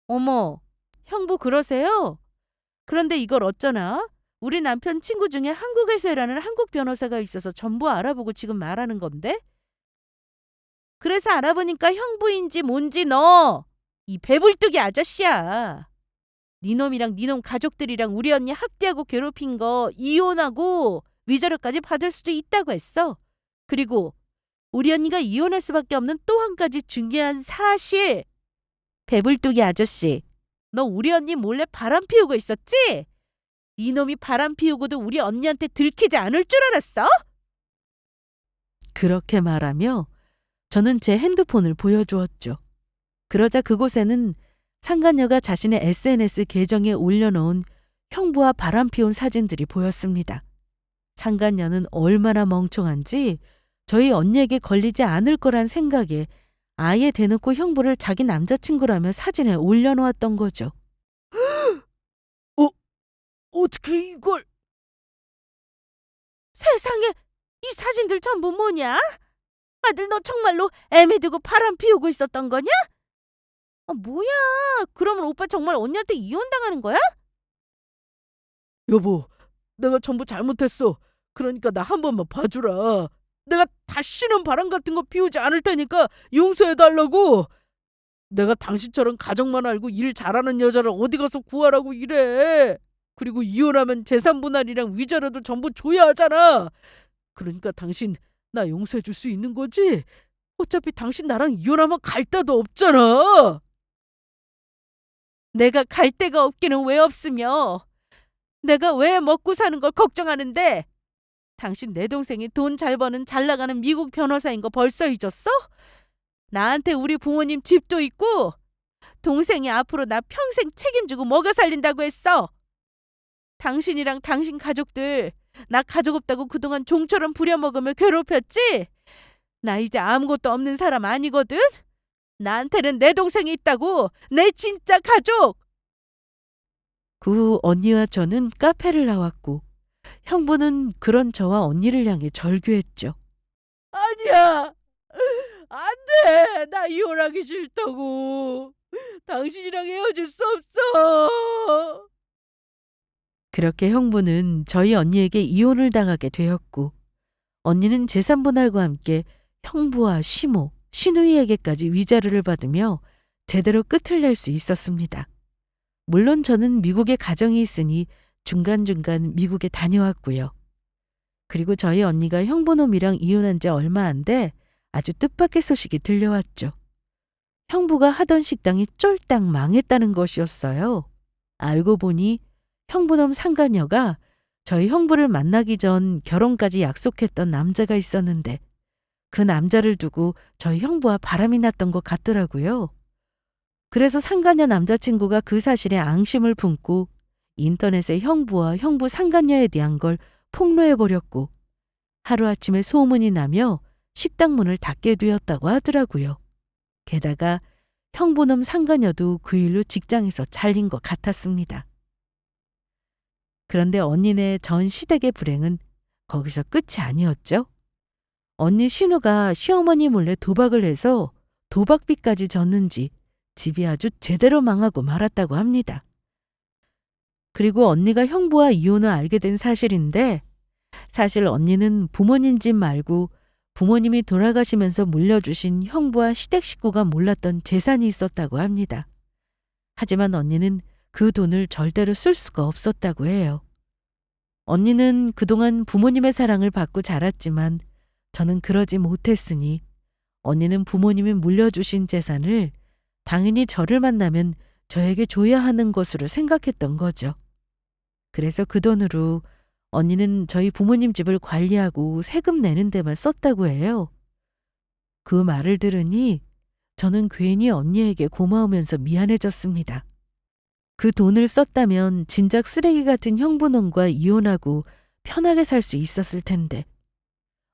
어머, 형부 그러세요? 그런데 이걸 어쩌나? 우리 남편 친구 중에 한국에서 일하는 한국 변호사가 있어서 전부 알아보고 지금 말하는 건데? 그래서 알아보니까 형부인지 뭔지 너! 이 배불뚝이 아저씨야. 니놈이랑 니놈 가족들이랑 우리 언니 학대하고 괴롭힌 거 이혼하고 위자료까지 받을 수도 있다고 했어. 그리고 우리 언니가 이혼할 수밖에 없는 또 한 가지 중요한 사실. 배불뚝이 아저씨, 너 우리 언니 몰래 바람 피우고 있었지? 이놈이 바람 피우고도 우리 언니한테 들키지 않을 줄 알았어? 그렇게 말하며 저는 제 핸드폰을 보여주었죠. 그러자 그곳에는 상간녀가 자신의 SNS 계정에 올려놓은 형부와 바람 피운 사진들이 보였습니다. 상간녀는 얼마나 멍청한지 저희 언니에게 걸리지 않을 거란 생각에 아예 대놓고 형부를 자기 남자친구라며 사진에 올려놓았던 거죠. 어떻게 이걸? 세상에, 이 사진들 전부 뭐냐? 아들 너 정말로 애미 두고 바람 피우고 있었던 거냐? 뭐야? 그러면 오빠 정말 언니한테 이혼당하는 거야? 여보, 내가 전부 잘못했어. 그러니까 나 한 번만 봐주라. 내가 다시는 바람 같은 거 피우지 않을 테니까 용서해달라고. 내가 당신처럼 가정만 알고 일 잘하는 여자를 어디 가서 구하라고 이래. 그리고 이혼하면 재산 분할이랑 위자료도 전부 줘야 하잖아. 그러니까 당신 나 용서해 줄 수 있는 거지? 어차피 당신 나랑 이혼하면 갈 데도 없잖아. 내가 갈 데가 없기는 왜 없으며 내가 왜 먹고 사는 걸 걱정하는데 당신 내 동생이 돈 잘 버는 잘 나가는 미국 변호사인 거 벌써 잊었어? 나한테 우리 부모님 집도 있고 동생이 앞으로 나 평생 책임지고 먹여 살린다고 했어. 당신이랑 당신 가족들 나 가족 없다고 그동안 종처럼 부려먹으며 괴롭혔지? 나 이제 아무것도 없는 사람 아니거든? 나한테는 내 동생이 있다고. 내 진짜 가족. 그 후 언니와 저는 카페를 나왔고 형부는 그런 저와 언니를 향해 절규했죠. 아니야. 안 돼. 나 이혼하기 싫다고. 당신이랑 헤어질 수 없어. 그렇게 형부는 저희 언니에게 이혼을 당하게 되었고 언니는 재산분할과 함께 형부와 시모, 시누이에게까지 위자료를 받으며 제대로 끝을 낼 수 있었습니다. 물론 저는 미국에 가정이 있으니 중간중간 미국에 다녀왔고요. 그리고 저희 언니가 형부놈이랑 이혼한 지 얼마 안 돼 아주 뜻밖의 소식이 들려왔죠. 형부가 하던 식당이 쫄딱 망했다는 것이었어요. 알고 보니 형부놈 상간녀가 저희 형부를 만나기 전 결혼까지 약속했던 남자가 있었는데 그 남자를 두고 저희 형부와 바람이 났던 것 같더라고요. 그래서 상간녀 남자친구가 그 사실에 앙심을 품고 인터넷에 형부와 형부 상간녀에 대한 걸 폭로해버렸고 하루아침에 소문이 나며 식당 문을 닫게 되었다고 하더라고요. 게다가 형부놈 상간녀도 그 일로 직장에서 잘린 것 같았습니다. 그런데 언니네 전 시댁의 불행은 거기서 끝이 아니었죠. 언니 신우가 시어머니 몰래 도박을 해서 도박비까지 졌는지 집이 아주 제대로 망하고 말았다고 합니다. 그리고 언니가 형부와 이혼을 알게 된 사실인데 사실 언니는 부모님 집 말고 부모님이 돌아가시면서 물려주신 형부와 시댁 식구가 몰랐던 재산이 있었다고 합니다. 하지만 언니는 그 돈을 절대로 쓸 수가 없었다고 해요. 언니는 그동안 부모님의 사랑을 받고 자랐지만 저는 그러지 못했으니 언니는 부모님이 물려주신 재산을 당연히 저를 만나면 저에게 줘야 하는 것으로 생각했던 거죠. 그래서 그 돈으로 언니는 저희 부모님 집을 관리하고 세금 내는 데만 썼다고 해요. 그 말을 들으니 저는 괜히 언니에게 고마우면서 미안해졌습니다. 그 돈을 썼다면 진작 쓰레기 같은 형부놈과 이혼하고 편하게 살 수 있었을 텐데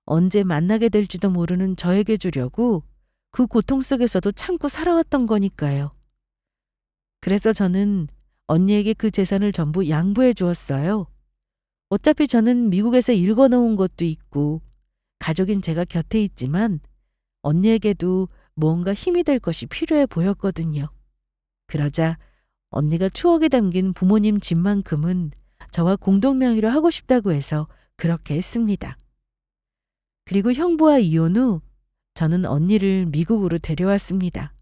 언제 만나게 될지도 모르는 저에게 주려고 그 고통 속에서도 참고 살아왔던 거니까요. 그래서 저는 언니에게 그 재산을 전부 양보해 주었어요. 어차피 저는 미국에서 읽어놓은 것도 있고 가족인 제가 곁에 있지만 언니에게도 뭔가 힘이 될 것이 필요해 보였거든요. 그러자 언니가 추억이 담긴 부모님 집만큼은 저와 공동명의로 하고 싶다고 해서 그렇게 했습니다. 그리고 형부와 이혼 후 저는 언니를 미국으로 데려왔습니다.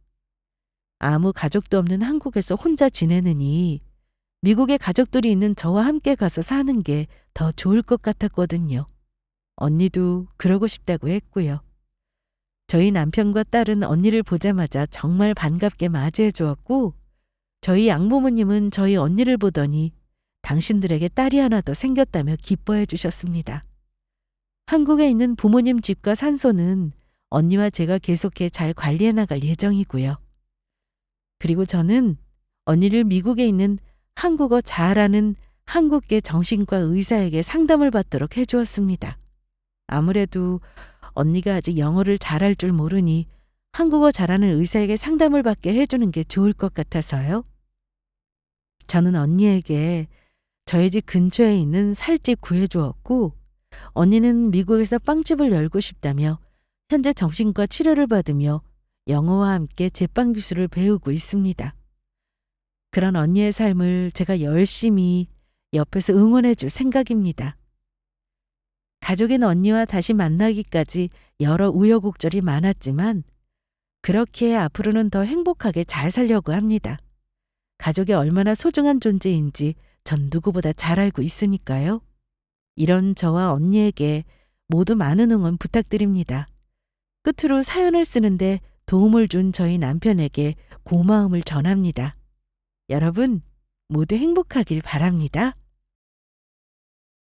아무 가족도 없는 한국에서 혼자 지내느니 미국에 가족들이 있는 저와 함께 가서 사는 게 더 좋을 것 같았거든요. 언니도 그러고 싶다고 했고요. 저희 남편과 딸은 언니를 보자마자 정말 반갑게 맞이해 주었고 저희 양부모님은 저희 언니를 보더니 당신들에게 딸이 하나 더 생겼다며 기뻐해 주셨습니다. 한국에 있는 부모님 집과 산소는 언니와 제가 계속해 잘 관리해 나갈 예정이고요. 그리고 저는 언니를 미국에 있는 한국어 잘하는 한국계 정신과 의사에게 상담을 받도록 해주었습니다. 아무래도 언니가 아직 영어를 잘할 줄 모르니 한국어 잘하는 의사에게 상담을 받게 해주는 게 좋을 것 같아서요. 저는 언니에게 저희 집 근처에 있는 살집 구해주었고 언니는 미국에서 빵집을 열고 싶다며 현재 정신과 치료를 받으며 영어와 함께 제빵 기술을 배우고 있습니다. 그런 언니의 삶을 제가 열심히 옆에서 응원해 줄 생각입니다. 가족인 언니와 다시 만나기까지 여러 우여곡절이 많았지만 그렇게 앞으로는 더 행복하게 잘 살려고 합니다. 가족이 얼마나 소중한 존재인지 전 누구보다 잘 알고 있으니까요. 이런 저와 언니에게 모두 많은 응원 부탁드립니다. 끝으로 사연을 쓰는데 도움을 준 저희 남편에게 고마움을 전합니다. 여러분 모두 행복하길 바랍니다.